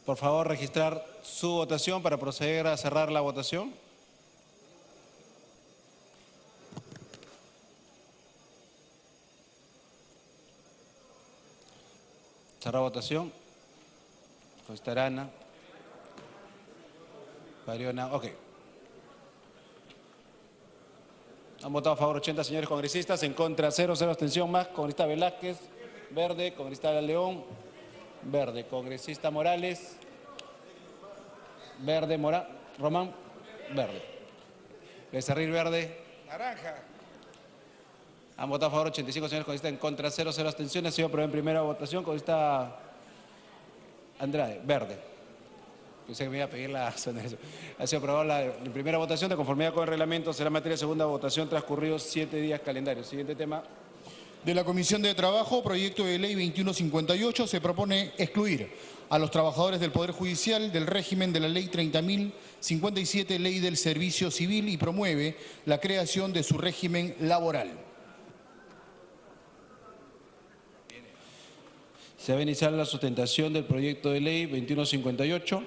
Por favor, registrar su votación para proceder a cerrar la votación. Cerrar votación. Costarana. Pariona. Ok. Han votado a favor 80 señores congresistas, en contra 0, abstención más. Congresista Velázquez, verde. Congresista León, verde. Congresista Morales, verde. Román, verde. Becerril, verde. Naranja. Han votado a favor 85 señores congresistas, en contra 0, abstenciones. Ha sido aprobado en primera votación. Congresista Andrade, verde. Pensé que me iba a pedir la exoneración. Ha sido aprobada la primera votación. De conformidad con el reglamento, será materia de segunda votación transcurridos 7 días calendarios. Siguiente tema. De la Comisión de Trabajo, proyecto de ley 2158, se propone excluir a los trabajadores del Poder Judicial del régimen de la ley 30.057, ley del Servicio Civil, y promueve la creación de su régimen laboral. Se va a iniciar la sustentación del proyecto de ley 2158.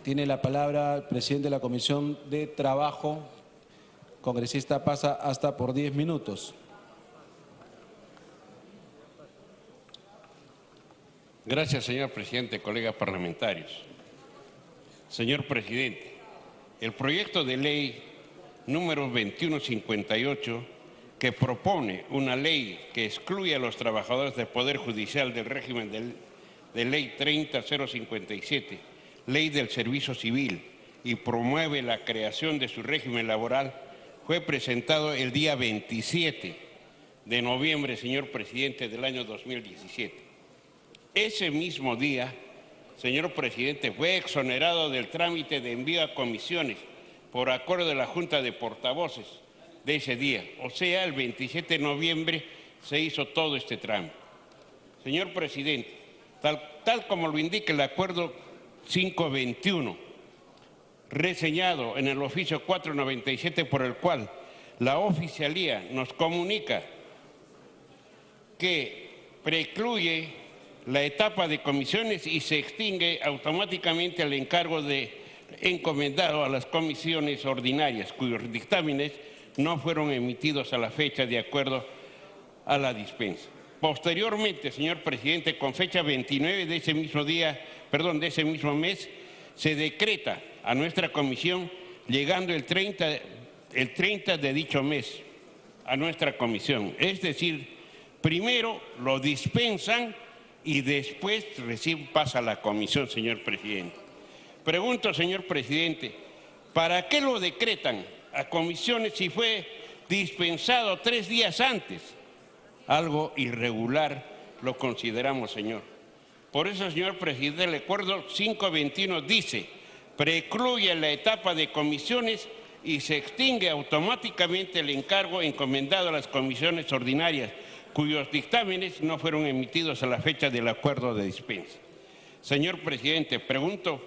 Tiene la palabra el presidente de la Comisión de Trabajo. Congresista pasa hasta por 10 minutos. Gracias, señor presidente, colegas parlamentarios. Señor presidente, el proyecto de ley número 2158, que propone una ley que excluye a los trabajadores del Poder Judicial del régimen de ley 30057, ley del Servicio Civil, y promueve la creación de su régimen laboral, fue presentado el día 27 de noviembre, señor presidente, del año 2017. Ese mismo día, señor presidente, fue exonerado del trámite de envío a comisiones por acuerdo de la Junta de Portavoces de ese día. O sea, el 27 de noviembre se hizo todo este trámite. Señor presidente, tal como lo indica el acuerdo 521, reseñado en el oficio 497, por el cual la oficialía nos comunica que precluye la etapa de comisiones y se extingue automáticamente el encargo encomendado a las comisiones ordinarias, cuyos dictámenes no fueron emitidos a la fecha de acuerdo a la dispensa. Posteriormente, señor presidente, con fecha 29 de ese mismo mes, se decreta a nuestra comisión, llegando el 30 de dicho mes a nuestra comisión. Es decir, primero lo dispensan y después recién pasa a la comisión, señor presidente. Pregunto, señor presidente, ¿para qué lo decretan a comisiones si fue dispensado 3 días antes? Algo irregular lo consideramos, señor. Por eso, señor presidente, el acuerdo 521 dice: precluye la etapa de comisiones y se extingue automáticamente el encargo encomendado a las comisiones ordinarias, cuyos dictámenes no fueron emitidos a la fecha del acuerdo de dispensa. Señor presidente, pregunto,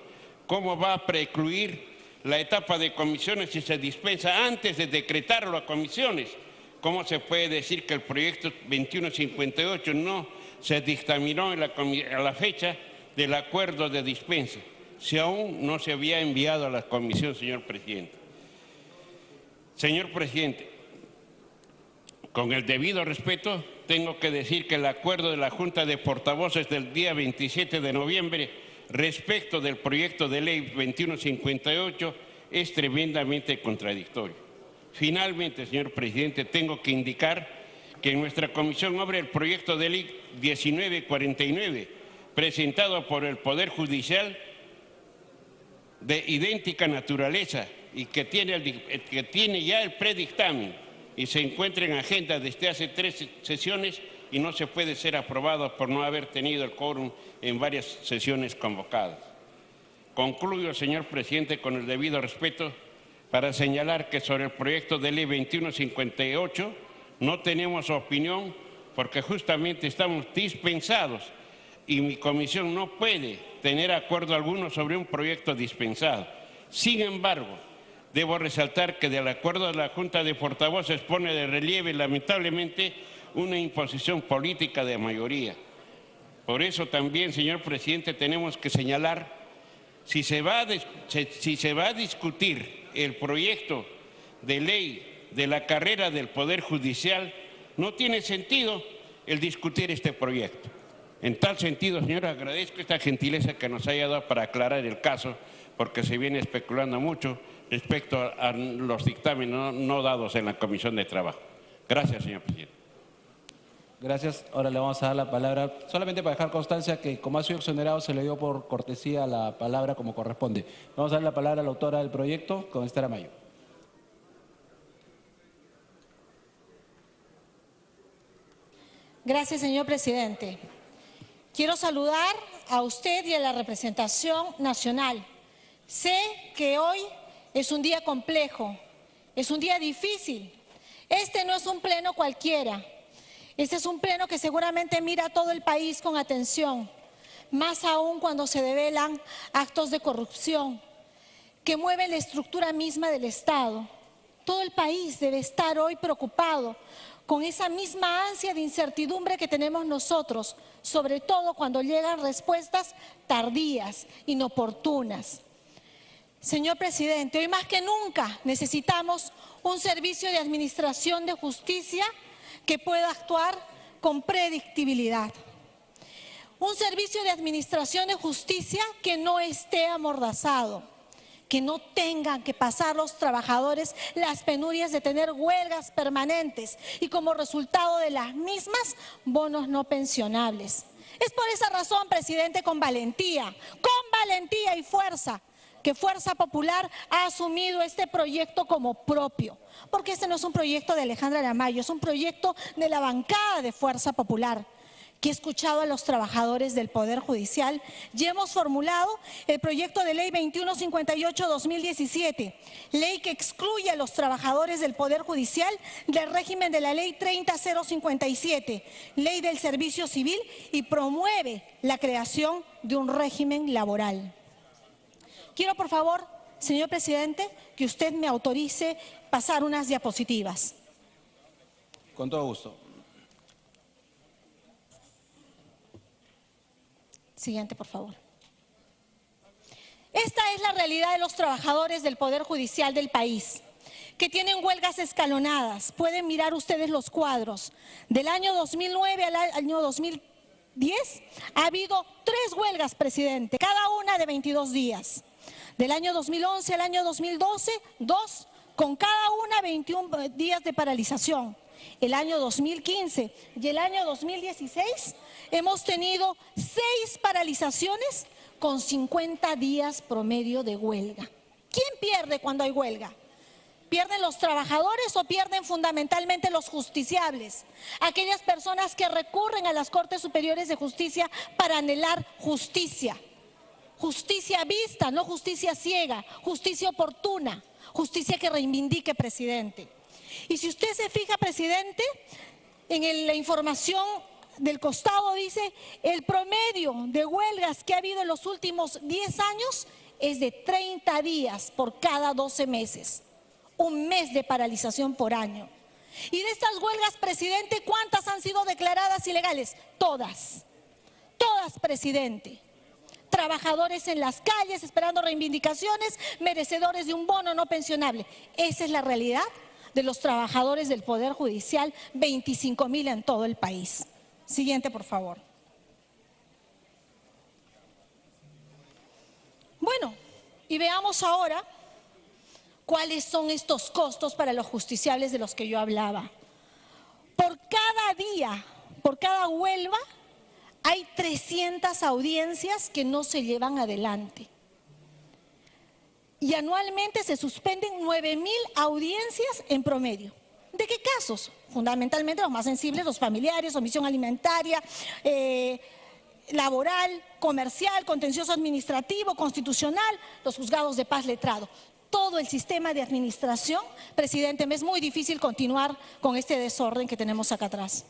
¿cómo va a precluir la etapa de comisiones si se dispensa antes de decretarlo a comisiones? ¿Cómo se puede decir que el proyecto 2158 no se dictaminó a la fecha del acuerdo de dispensa, si aún no se había enviado a la comisión, señor presidente? Señor presidente, con el debido respeto, tengo que decir que el acuerdo de la Junta de Portavoces del día 27 de noviembre respecto del proyecto de ley 2158 es tremendamente contradictorio. Finalmente, señor presidente, tengo que indicar que en nuestra comisión obra el proyecto de ley 1949, presentado por el Poder Judicial, de idéntica naturaleza y que tiene ya el predictamen y se encuentra en agenda desde hace 3 sesiones y no se puede ser aprobado por no haber tenido el quórum en varias sesiones convocadas. Concluyo, señor presidente, con el debido respeto, para señalar que sobre el proyecto de ley 2158 no tenemos opinión porque justamente estamos dispensados y mi comisión no puede tener acuerdo alguno sobre un proyecto dispensado. Sin embargo, debo resaltar que del acuerdo de la Junta de Portavoces pone de relieve, lamentablemente, una imposición política de mayoría. Por eso también, señor presidente, tenemos que señalar, si se va a discutir el proyecto de ley de la carrera del Poder Judicial, no tiene sentido el discutir este proyecto. En tal sentido, señor, agradezco esta gentileza que nos haya dado para aclarar el caso, porque se viene especulando mucho respecto a los dictámenes no dados en la Comisión de Trabajo. Gracias, señor presidente. Gracias. Ahora le vamos a dar la palabra, solamente para dejar constancia que como ha sido exonerado se le dio por cortesía la palabra como corresponde. Vamos a dar la palabra a la autora del proyecto, con Esther Amayo. Gracias, señor presidente. Quiero saludar a usted y a la representación nacional. Sé que hoy es un día complejo, es un día difícil. Este no es un pleno cualquiera. Este es un pleno que seguramente mira a todo el país con atención, más aún cuando se develan actos de corrupción que mueven la estructura misma del Estado. Todo el país debe estar hoy preocupado con esa misma ansia de incertidumbre que tenemos nosotros, sobre todo cuando llegan respuestas tardías, inoportunas. Señor presidente, hoy más que nunca necesitamos un servicio de administración de justicia que pueda actuar con predictibilidad. Un servicio de administración de justicia que no esté amordazado, que no tengan que pasar los trabajadores las penurias de tener huelgas permanentes y como resultado de las mismas, bonos no pensionables. Es por esa razón, presidente, con valentía y fuerza, que Fuerza Popular ha asumido este proyecto como propio, porque este no es un proyecto de Alejandra Aramayo, es un proyecto de la bancada de Fuerza Popular, que ha escuchado a los trabajadores del Poder Judicial y hemos formulado el proyecto de ley 2158-2017, ley que excluye a los trabajadores del Poder Judicial del régimen de la ley 30057, ley del servicio civil, y promueve la creación de un régimen laboral. Quiero, por favor, señor presidente, que usted me autorice pasar unas diapositivas. Con todo gusto. Siguiente, por favor. Esta es la realidad de los trabajadores del Poder Judicial del país, que tienen huelgas escalonadas. Pueden mirar ustedes los cuadros. Del año 2009 al año 2010 ha habido 3 huelgas, presidente, cada una de 22 días. Del año 2011 al año 2012, 2, con cada una 21 días de paralización. El año 2015 y el año 2016 hemos tenido 6 paralizaciones con 50 días promedio de huelga. ¿Quién pierde cuando hay huelga? ¿Pierden los trabajadores o pierden fundamentalmente los justiciables? Aquellas personas que recurren a las Cortes Superiores de Justicia para anhelar justicia. Justicia vista, no justicia ciega, justicia oportuna, justicia que reivindique, presidente. Y si usted se fija, presidente, en la información del costado dice el promedio de huelgas que ha habido en los últimos 10 años es de 30 días por cada 12 meses. Un mes de paralización por año. Y de estas huelgas, presidente, ¿cuántas han sido declaradas ilegales? Todas. Todas, presidente. Trabajadores en las calles esperando reivindicaciones, merecedores de un bono no pensionable. Esa es la realidad de los trabajadores del Poder Judicial, 25.000 en todo el país. Siguiente, por favor. Bueno, y veamos ahora cuáles son estos costos para los justiciables de los que yo hablaba. Por cada día, por cada huelga, hay 300 audiencias que no se llevan adelante. Y anualmente se suspenden 9.000 audiencias en promedio. ¿De qué casos? Fundamentalmente los más sensibles, los familiares, omisión alimentaria, laboral, comercial, contencioso administrativo, constitucional, los juzgados de paz, letrado. Todo el sistema de administración, presidente, me es muy difícil continuar con este desorden que tenemos acá atrás.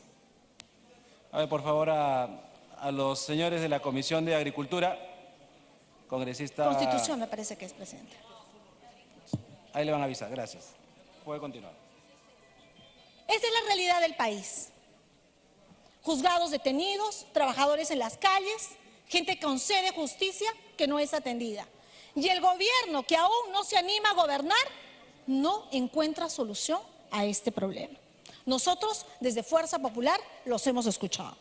A ver, por favor, a los señores de la Comisión de Agricultura, congresista... Constitución me parece que es, presidente. Ahí le van a avisar, gracias. Puede continuar. Esa es la realidad del país. Juzgados detenidos, trabajadores en las calles, gente con sed de justicia que no es atendida. Y el gobierno, que aún no se anima a gobernar, no encuentra solución a este problema. Nosotros, desde Fuerza Popular, los hemos escuchado.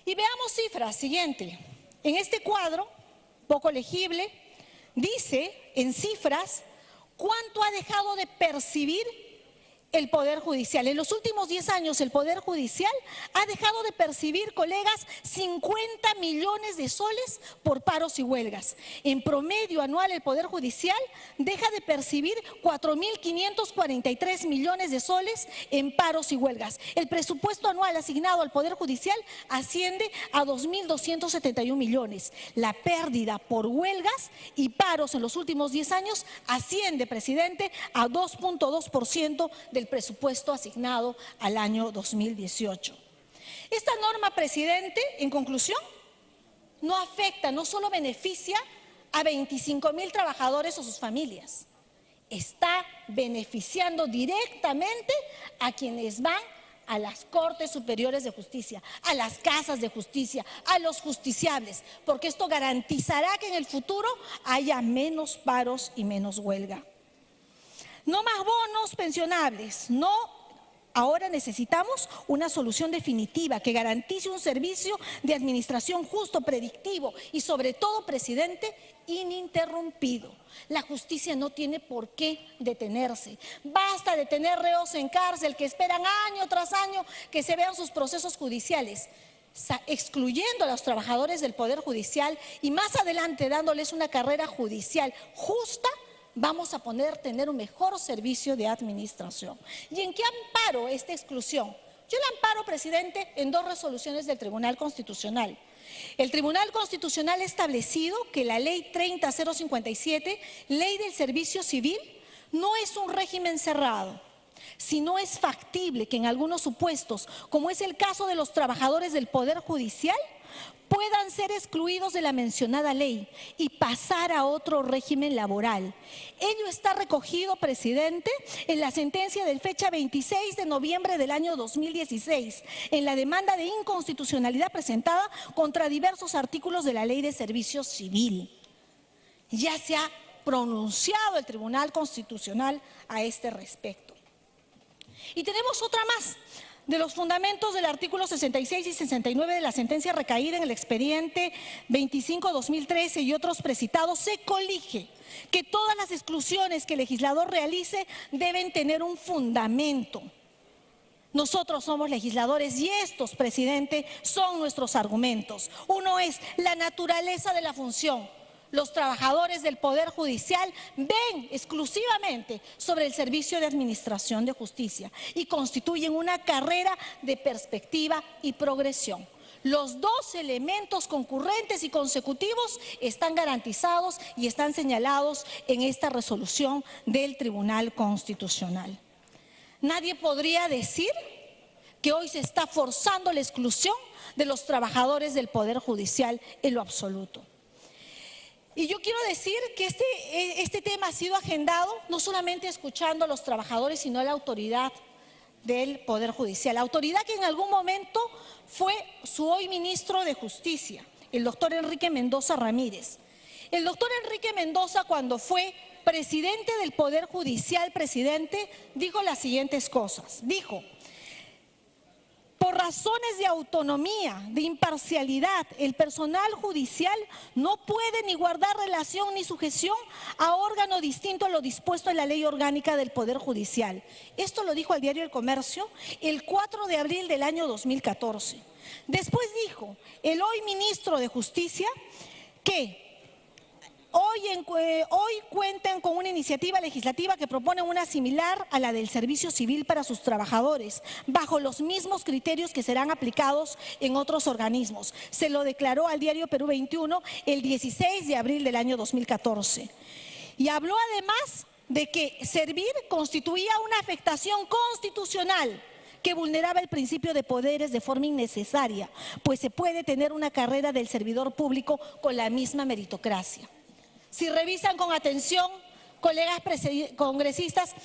Y veamos cifras. Siguiente. En este cuadro, poco legible, dice en cifras cuánto ha dejado de percibir el Poder Judicial. En los últimos 10 años el Poder Judicial ha dejado de percibir, colegas, 50 millones de soles por paros y huelgas. En promedio anual el Poder Judicial deja de percibir 4.543 millones de soles en paros y huelgas. El presupuesto anual asignado al Poder Judicial asciende a 2.271 millones. La pérdida por huelgas y paros en los últimos 10 años asciende, presidente, a 2.2% del presupuesto asignado al año 2018. Esta norma, presidente, en conclusión, no afecta, no solo beneficia a 25.000 trabajadores o sus familias, está beneficiando directamente a quienes van a las Cortes Superiores de Justicia, a las casas de justicia, a los justiciables, porque esto garantizará que en el futuro haya menos paros y menos huelga. No más bonos pensionables, no. Ahora necesitamos una solución definitiva que garantice un servicio de administración justo, predictivo y sobre todo, presidente, ininterrumpido. La justicia no tiene por qué detenerse. Basta de tener reos en cárcel que esperan año tras año que se vean sus procesos judiciales, excluyendo a los trabajadores del Poder Judicial y más adelante dándoles una carrera judicial justa. Vamos a poder tener un mejor servicio de administración. ¿Y en qué amparo esta exclusión? Yo la amparo, presidente, en 2 resoluciones del Tribunal Constitucional. El Tribunal Constitucional ha establecido que la Ley 30.057, Ley del Servicio Civil, no es un régimen cerrado. Si no es factible que en algunos supuestos, como es el caso de los trabajadores del Poder Judicial, puedan ser excluidos de la mencionada ley y pasar a otro régimen laboral. Ello está recogido, presidente, en la sentencia del fecha 26 de noviembre del año 2016, en la demanda de inconstitucionalidad presentada contra diversos artículos de la Ley de Servicio Civil. Ya se ha pronunciado el Tribunal Constitucional a este respecto. Y tenemos otra más. De los fundamentos del artículo 66 y 69 de la sentencia recaída en el expediente 25/2013 y otros precitados, se colige que todas las exclusiones que el legislador realice deben tener un fundamento. Nosotros somos legisladores y estos, presidente, son nuestros argumentos. Uno es la naturaleza de la función. Los trabajadores del Poder Judicial ven exclusivamente sobre el servicio de administración de justicia y constituyen una carrera de perspectiva y progresión. Los 2 elementos concurrentes y consecutivos están garantizados y están señalados en esta resolución del Tribunal Constitucional. Nadie podría decir que hoy se está forzando la exclusión de los trabajadores del Poder Judicial en lo absoluto. Y yo quiero decir que este tema ha sido agendado no solamente escuchando a los trabajadores, sino a la autoridad del Poder Judicial. La autoridad que en algún momento fue su hoy ministro de Justicia, el doctor Enrique Mendoza Ramírez. El doctor Enrique Mendoza, cuando fue presidente del Poder Judicial, presidente, dijo las siguientes cosas. Dijo: por razones de autonomía, de imparcialidad, el personal judicial no puede ni guardar relación ni sujeción a órgano distinto a lo dispuesto en la Ley Orgánica del Poder Judicial. Esto lo dijo al Diario El Comercio el 4 de abril del año 2014. Después dijo el hoy ministro de Justicia que hoy cuentan con una iniciativa legislativa que propone una similar a la del servicio civil para sus trabajadores, bajo los mismos criterios que serán aplicados en otros organismos. Se lo declaró al Diario Perú 21 el 16 de abril del año 2014. Y habló además de que servir constituía una afectación constitucional que vulneraba el principio de poderes de forma innecesaria, pues se puede tener una carrera del servidor público con la misma meritocracia. Si revisan con atención, colegas congresistas,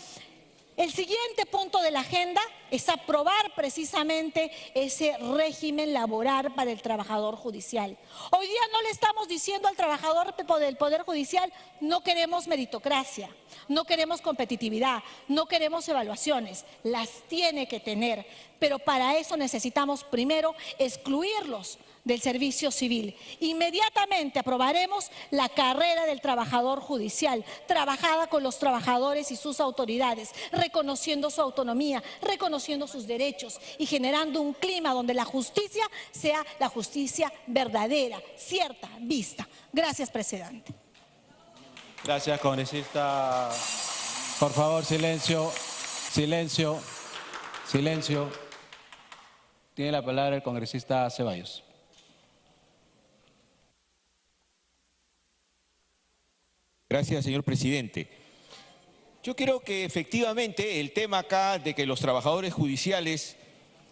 El siguiente punto de la agenda es aprobar precisamente ese régimen laboral para el trabajador judicial. Hoy día no le estamos diciendo al trabajador del Poder Judicial: no queremos meritocracia, no queremos competitividad, no queremos evaluaciones. Las tiene que tener, pero para eso necesitamos primero excluirlos del servicio civil. Inmediatamente aprobaremos la carrera del trabajador judicial, trabajada con los trabajadores y sus autoridades, reconociendo su autonomía, reconociendo sus derechos y generando un clima donde la justicia sea la justicia verdadera, cierta, vista. Gracias, presidente. Gracias, congresista. Por favor, silencio, silencio, silencio. Tiene la palabra el congresista Ceballos. Gracias, señor presidente. Yo creo que efectivamente el tema acá de que los trabajadores judiciales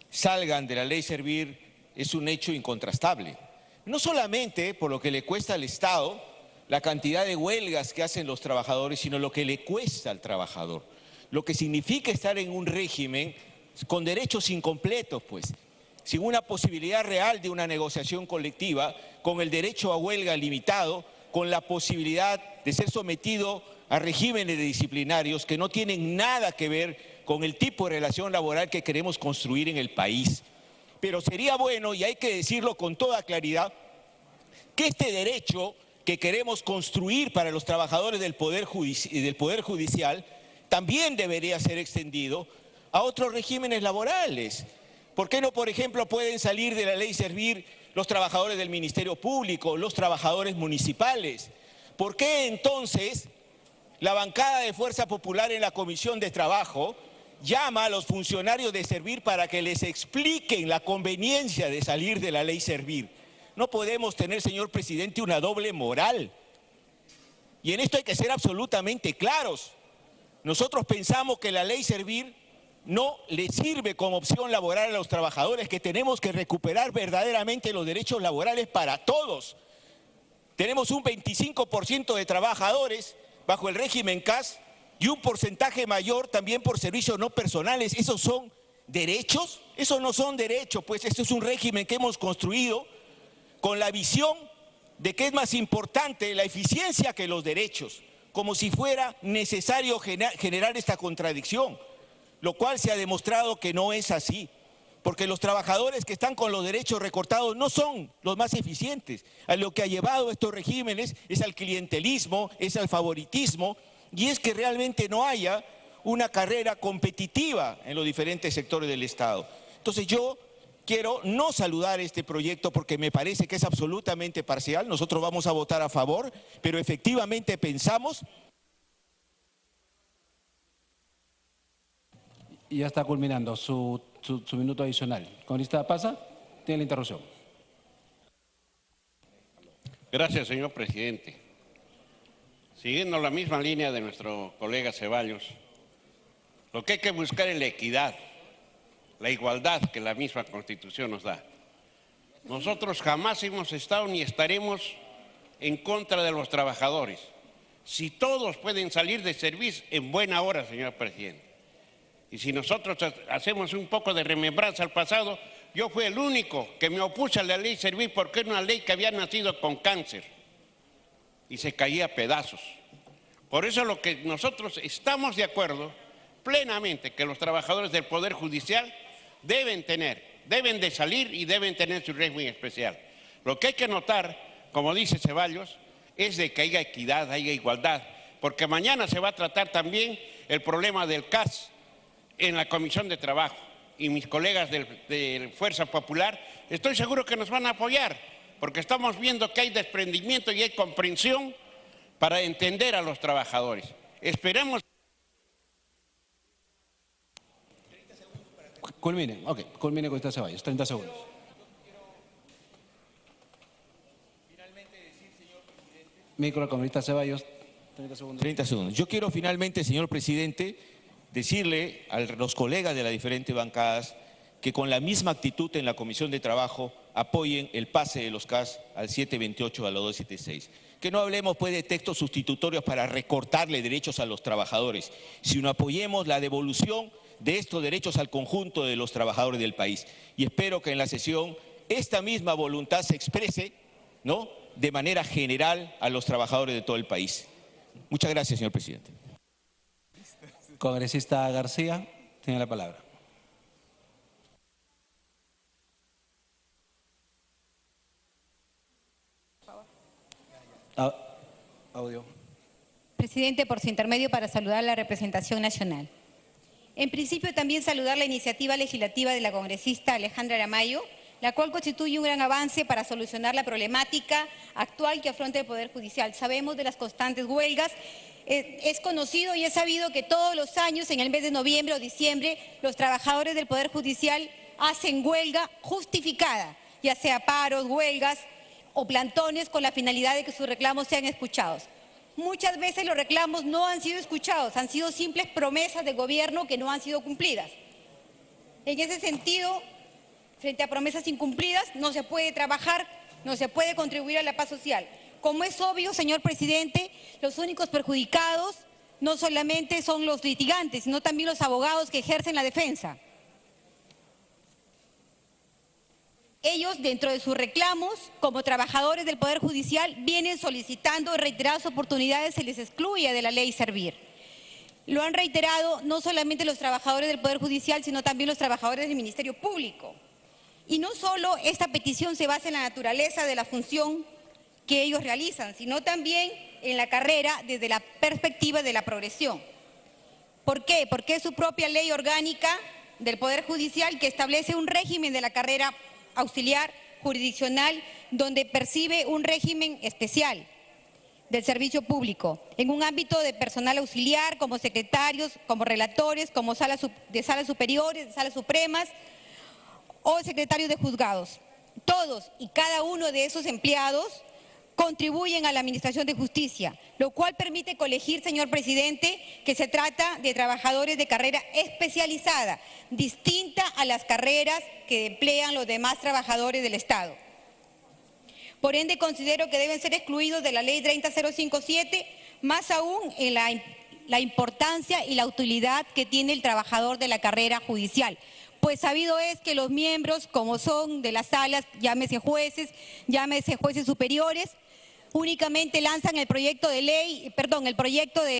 salgan de la ley Servir es un hecho incontrastable. No solamente por lo que le cuesta al Estado, la cantidad de huelgas que hacen los trabajadores, sino lo que le cuesta al trabajador. Lo que significa estar en un régimen con derechos incompletos, pues, sin una posibilidad real de una negociación colectiva, con el derecho a huelga limitado, con la posibilidad de ser sometido a regímenes disciplinarios que no tienen nada que ver con el tipo de relación laboral que queremos construir en el país. Pero sería bueno, y hay que decirlo con toda claridad, que este derecho que queremos construir para los trabajadores del Poder Judicial también debería ser extendido a otros regímenes laborales. ¿Por qué no, por ejemplo, pueden salir de la ley Servir los trabajadores del Ministerio Público, los trabajadores municipales? ¿Por qué entonces la bancada de Fuerza Popular en la Comisión de Trabajo llama a los funcionarios de Servir para que les expliquen la conveniencia de salir de la ley Servir? No podemos tener, señor presidente, una doble moral. Y en esto hay que ser absolutamente claros. Nosotros pensamos que la ley Servir no le sirve como opción laboral a los trabajadores, que tenemos que recuperar verdaderamente los derechos laborales para todos. Tenemos un 25% de trabajadores bajo el régimen CAS y un porcentaje mayor también por servicios no personales. ¿Esos son derechos? Esos no son derechos, pues esto es un régimen que hemos construido con la visión de que es más importante la eficiencia que los derechos, como si fuera necesario generar esta contradicción, lo cual se ha demostrado que no es así, porque los trabajadores que están con los derechos recortados no son los más eficientes. A lo que ha llevado estos regímenes es al clientelismo, es al favoritismo, y es que realmente no haya una carrera competitiva en los diferentes sectores del Estado. Entonces yo quiero no saludar este proyecto porque me parece que es absolutamente parcial. Nosotros vamos a votar a favor, pero efectivamente pensamos. Y ya está culminando su minuto adicional. Congresista Pasa, tiene la interrupción. Gracias, señor presidente. Siguiendo la misma línea de nuestro colega Ceballos, lo que hay que buscar es la equidad, la igualdad que la misma Constitución nos da. Nosotros jamás hemos estado ni estaremos en contra de los trabajadores. Si todos pueden salir de servicio, en buena hora, señor presidente. Y si nosotros hacemos un poco de remembranza al pasado, yo fui el único que me opuse a la ley Servir porque era una ley que había nacido con cáncer y se caía a pedazos. Por eso lo que nosotros estamos de acuerdo plenamente que los trabajadores del Poder Judicial deben de salir y deben tener su régimen especial. Lo que hay que notar, como dice Ceballos, es de que haya equidad, haya igualdad, porque mañana se va a tratar también el problema del CAS en la Comisión de Trabajo, y mis colegas de Fuerza Popular estoy seguro que nos van a apoyar, porque estamos viendo que hay desprendimiento y hay comprensión para entender a los trabajadores. Esperemos. Culmine, ok, culmine con esta Ceballos, 30 segundos. Micro al congresista Ceballos, 30 segundos. 30 segundos. Yo quiero finalmente, señor presidente, decirle a los colegas de las diferentes bancadas que con la misma actitud en la Comisión de Trabajo apoyen el pase de los CAS al 728 a la 276. Que no hablemos pues de textos sustitutorios para recortarle derechos a los trabajadores, sino apoyemos la devolución de estos derechos al conjunto de los trabajadores del país. Y espero que en la sesión esta misma voluntad se exprese, ¿no?, de manera general a los trabajadores de todo el país. Muchas gracias, señor presidente. Congresista García, tiene la palabra. Audio. Presidente, por su intermedio para saludar a la representación nacional. En principio también saludar la iniciativa legislativa de la congresista Alejandra Aramayo, la cual constituye un gran avance para solucionar la problemática actual que afronta el Poder Judicial. Sabemos de las constantes huelgas. Es conocido y es sabido que todos los años, en el mes de noviembre o diciembre, los trabajadores del Poder Judicial hacen huelga justificada, ya sea paros, huelgas o plantones, con la finalidad de que sus reclamos sean escuchados. Muchas veces los reclamos no han sido escuchados, han sido simples promesas de gobierno que no han sido cumplidas. En ese sentido, frente a promesas incumplidas, no se puede trabajar, no se puede contribuir a la paz social. Como es obvio, señor presidente, los únicos perjudicados no solamente son los litigantes, sino también los abogados que ejercen la defensa. Ellos, dentro de sus reclamos, como trabajadores del Poder Judicial, vienen solicitando en reiteradas oportunidades se les excluya de la ley Servir. Lo han reiterado no solamente los trabajadores del Poder Judicial, sino también los trabajadores del Ministerio Público. Y no solo esta petición se basa en la naturaleza de la función que ellos realizan, sino también en la carrera desde la perspectiva de la progresión. ¿Por qué? Porque es su propia ley orgánica del Poder Judicial que establece un régimen de la carrera auxiliar jurisdiccional, donde percibe un régimen especial del servicio público, en un ámbito de personal auxiliar, como secretarios, como relatores, como de salas superiores, de salas supremas o secretarios de juzgados. Todos y cada uno de esos empleados contribuyen a la administración de justicia, lo cual permite colegir, señor presidente, que se trata de trabajadores de carrera especializada, distinta a las carreras que emplean los demás trabajadores del Estado. Por ende, considero que deben ser excluidos de la ley 30057, más aún en la importancia y la utilidad que tiene el trabajador de la carrera judicial. Pues sabido es que los miembros, como son de las salas, llámese jueces superiores, únicamente lanzan el proyecto de ley, el proyecto de...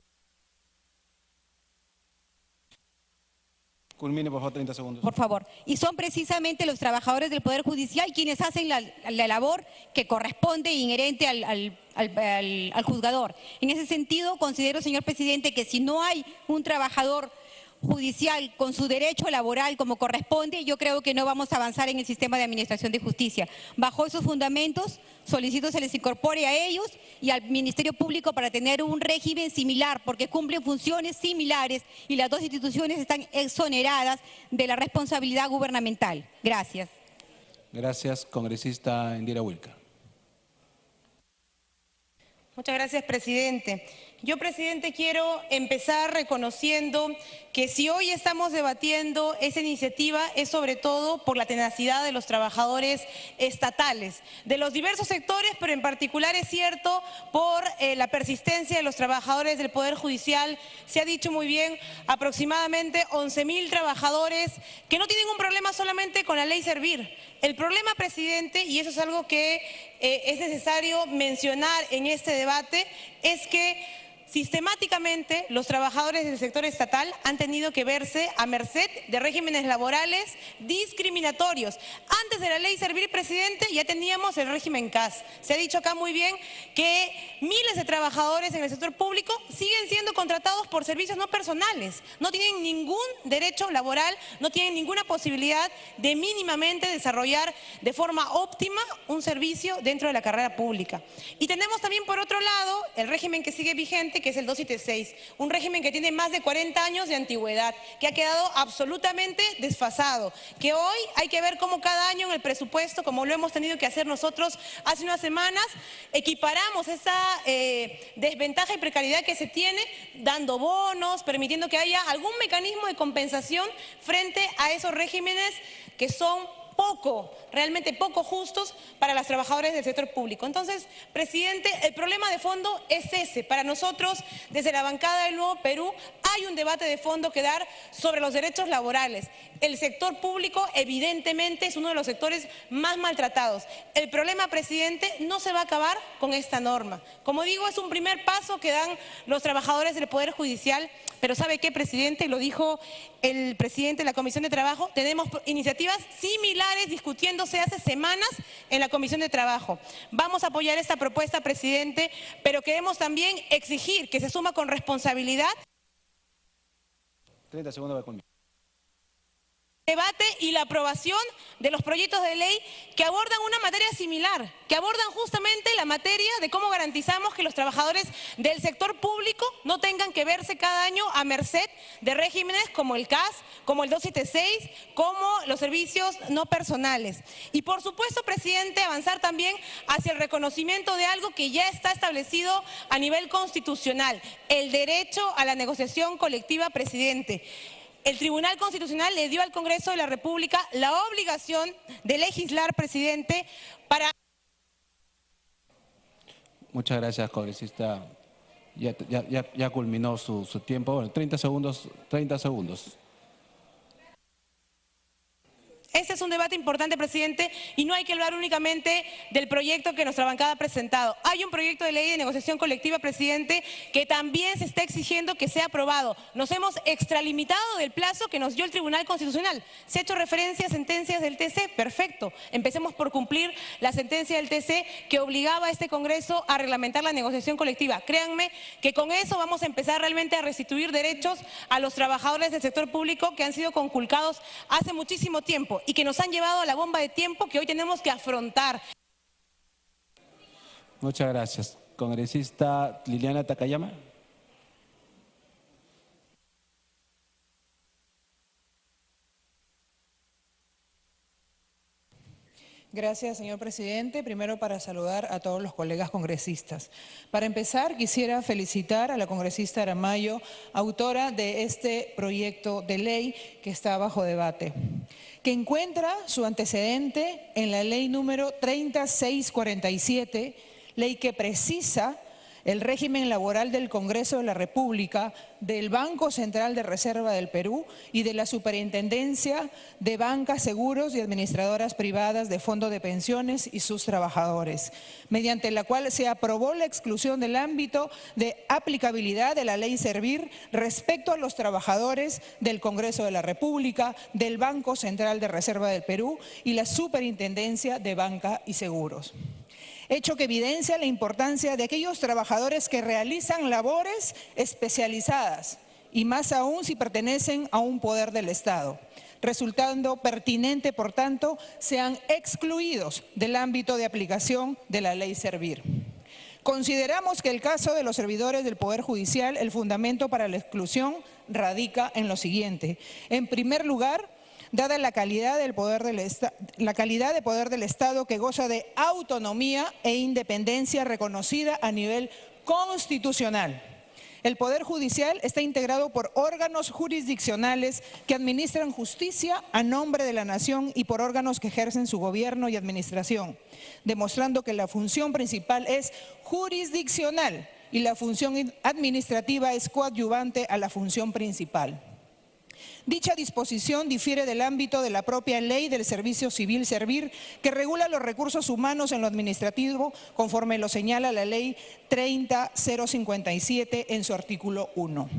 Culmine, por favor, 30 segundos. Por favor. Y son precisamente los trabajadores del Poder Judicial quienes hacen la labor que corresponde e inherente al juzgador. En ese sentido, considero, señor presidente, que si no hay un trabajador judicial con su derecho laboral como corresponde, yo creo que no vamos a avanzar en el sistema de administración de justicia. Bajo esos fundamentos, solicito se les incorpore a ellos y al Ministerio Público para tener un régimen similar, porque cumplen funciones similares y las dos instituciones están exoneradas de la responsabilidad gubernamental. Gracias. Gracias, congresista Indira Wilca. Muchas gracias, presidente. Yo, presidente, quiero empezar reconociendo que si hoy estamos debatiendo esa iniciativa es sobre todo por la tenacidad de los trabajadores estatales, de los diversos sectores, pero en particular es cierto por la persistencia de los trabajadores del Poder Judicial. Se ha dicho muy bien, aproximadamente 11.000 trabajadores que no tienen un problema solamente con la ley Servir. El problema, presidente, y eso es algo que es necesario mencionar en este debate, es que sistemáticamente los trabajadores del sector estatal han tenido que verse a merced de regímenes laborales discriminatorios. Antes de la ley Servir, presidente, ya teníamos el régimen CAS. Se ha dicho acá muy bien que miles de trabajadores en el sector público siguen siendo contratados por servicios no personales. No tienen ningún derecho laboral, no tienen ninguna posibilidad de mínimamente desarrollar de forma óptima un servicio dentro de la carrera pública. Y tenemos también, por otro lado, el régimen que sigue vigente, que es el 2 y T6, un régimen que tiene más de 40 años de antigüedad, que ha quedado absolutamente desfasado, que hoy hay que ver cómo cada año en el presupuesto, como lo hemos tenido que hacer nosotros hace unas semanas, equiparamos esa desventaja y precariedad que se tiene, dando bonos, permitiendo que haya algún mecanismo de compensación frente a esos regímenes que son realmente poco justos para los trabajadores del sector público. Entonces, presidente, el problema de fondo es ese. Para nosotros, desde la bancada del Nuevo Perú, hay un debate de fondo que dar sobre los derechos laborales. El sector público, evidentemente, es uno de los sectores más maltratados. El problema, presidente, no se va a acabar con esta norma. Como digo, es un primer paso que dan los trabajadores del Poder Judicial, pero ¿sabe qué, presidente? Lo dijo el presidente de la Comisión de Trabajo, tenemos iniciativas similares discutiéndose hace semanas en la Comisión de Trabajo. Vamos a apoyar esta propuesta, presidente, pero queremos también exigir que se suma con responsabilidad 30 segundos va conmigo. Debate y la aprobación de los proyectos de ley que abordan una materia similar, que abordan justamente la materia de cómo garantizamos que los trabajadores del sector público no tengan que verse cada año a merced de regímenes como el CAS, como el 2 y T6, como los servicios no personales. Y por supuesto, presidente, avanzar también hacia el reconocimiento de algo que ya está establecido a nivel constitucional, el derecho a la negociación colectiva, presidente. El Tribunal Constitucional le dio al Congreso de la República la obligación de legislar, presidente, para... Muchas gracias, congresista. Ya culminó su tiempo. Bueno, 30 segundos. Este es un debate importante, presidente, y no hay que hablar únicamente del proyecto que nuestra bancada ha presentado. Hay un proyecto de ley de negociación colectiva, presidente, que también se está exigiendo que sea aprobado. Nos hemos extralimitado del plazo que nos dio el Tribunal Constitucional. Se ha hecho referencia a sentencias del TC, perfecto. Empecemos por cumplir la sentencia del TC que obligaba a este Congreso a reglamentar la negociación colectiva. Créanme que con eso vamos a empezar realmente a restituir derechos a los trabajadores del sector público que han sido conculcados hace muchísimo tiempo y que nos han llevado a la bomba de tiempo que hoy tenemos que afrontar. Muchas gracias. Congresista Liliana Takayama. Gracias, señor presidente. Primero, para saludar a todos los colegas congresistas. Para empezar, quisiera felicitar a la congresista Aramayo, autora de este proyecto de ley que está bajo debate, que encuentra su antecedente en la ley número 3647, ley que precisa el régimen laboral del Congreso de la República, del Banco Central de Reserva del Perú y de la Superintendencia de Bancas, Seguros y Administradoras Privadas de Fondo de Pensiones y sus trabajadores, mediante la cual se aprobó la exclusión del ámbito de aplicabilidad de la Ley Servir respecto a los trabajadores del Congreso de la República, del Banco Central de Reserva del Perú y la Superintendencia de Banca y Seguros. Hecho que evidencia la importancia de aquellos trabajadores que realizan labores especializadas y más aún si pertenecen a un poder del Estado, resultando pertinente, por tanto, sean excluidos del ámbito de aplicación de la Ley Servir. Consideramos que el caso de los servidores del Poder Judicial, el fundamento para la exclusión radica en lo siguiente. En primer lugar, dada la calidad de poder del Estado que goza de autonomía e independencia reconocida a nivel constitucional. El Poder Judicial está integrado por órganos jurisdiccionales que administran justicia a nombre de la nación y por órganos que ejercen su gobierno y administración, demostrando que la función principal es jurisdiccional y la función administrativa es coadyuvante a la función principal. Dicha disposición difiere del ámbito de la propia Ley del Servicio Civil Servir, que regula los recursos humanos en lo administrativo, conforme lo señala la Ley 30057 en su artículo 1.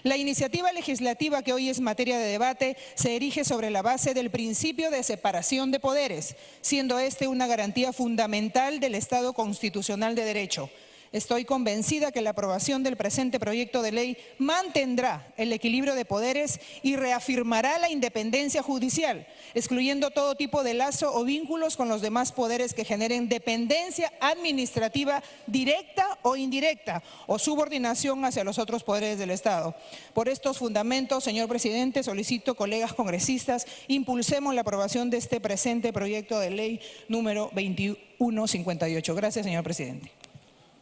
La iniciativa legislativa que hoy es materia de debate se erige sobre la base del principio de separación de poderes, siendo este una garantía fundamental del Estado constitucional de derecho. Estoy convencida que la aprobación del presente proyecto de ley mantendrá el equilibrio de poderes y reafirmará la independencia judicial, excluyendo todo tipo de lazo o vínculos con los demás poderes que generen dependencia administrativa directa o indirecta o subordinación hacia los otros poderes del Estado. Por estos fundamentos, señor presidente, solicito, colegas congresistas, impulsemos la aprobación de este presente proyecto de ley número 2158. Gracias, señor presidente.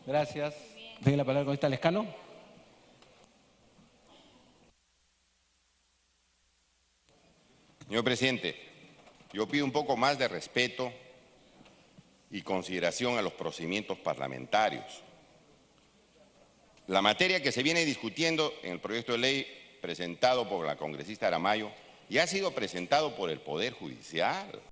Gracias. Tiene la palabra el congresista Lescano. Señor presidente, yo pido un poco más de respeto y consideración a los procedimientos parlamentarios. La materia que se viene discutiendo en el proyecto de ley presentado por la congresista Aramayo ya ha sido presentado por el Poder Judicial.